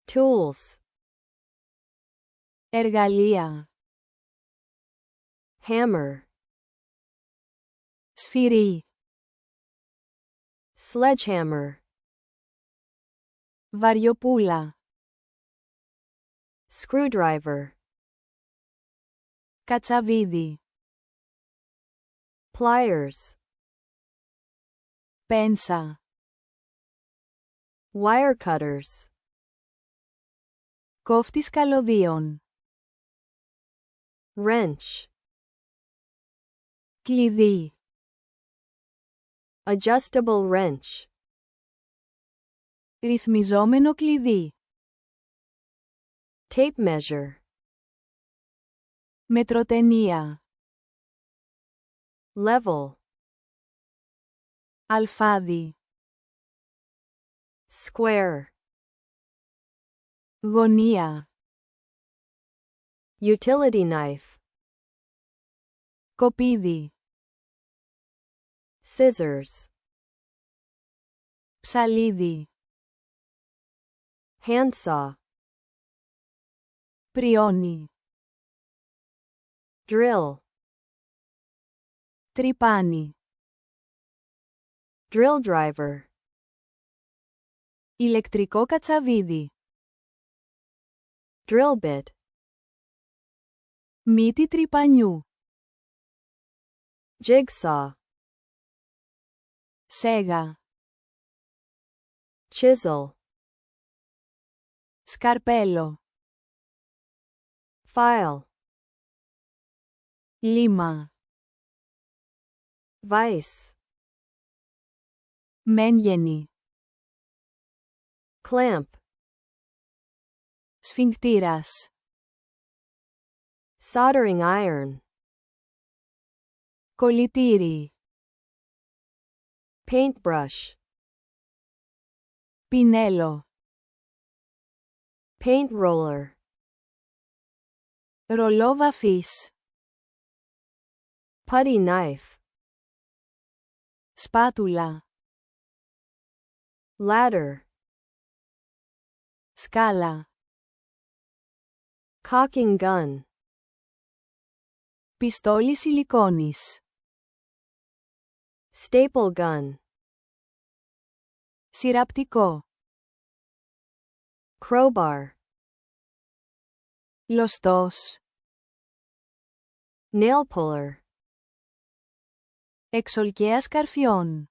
Tools. Εργαλεία. Hammer. Σφυρί. Sledgehammer. Βαριοπούλα. Screwdriver. Κατσαβίδι. Pliers. Πένσα. Wire cutters. Κόφτης καλωδίων. Wrench. Κλειδί. Adjustable wrench. Ρυθμιζόμενο κλειδί. Tape measure. Μετροτενία. Level. Αλφάδι. Square. Γωνία. Utility knife. Κοπίδι. Scissors. Ψαλίδι. Handsaw. Πριόνι. Drill. Τρυπάνι. Drill driver. Ηλεκτρικό κατσαβίδι. Drill bit. Μύτη τρυπανιού. Jigsaw. Σέγα. Chisel. Σκαρπέλο. File. Λίμα. Vice. Μέγενη. Clamp. Σφιγκτήρας. Soldering iron. Κολλητήρι. Paintbrush. Πινέλο. Paint roller. Ρολό βαφής. Putty knife. Σπάτουλα. Ladder. Σκάλα. Caulking gun. Πιστόλι σιλικόνης. Staple gun. Συραπτικό. Crowbar. Λωστός. Nail puller. Εξολκαίας καρφιών.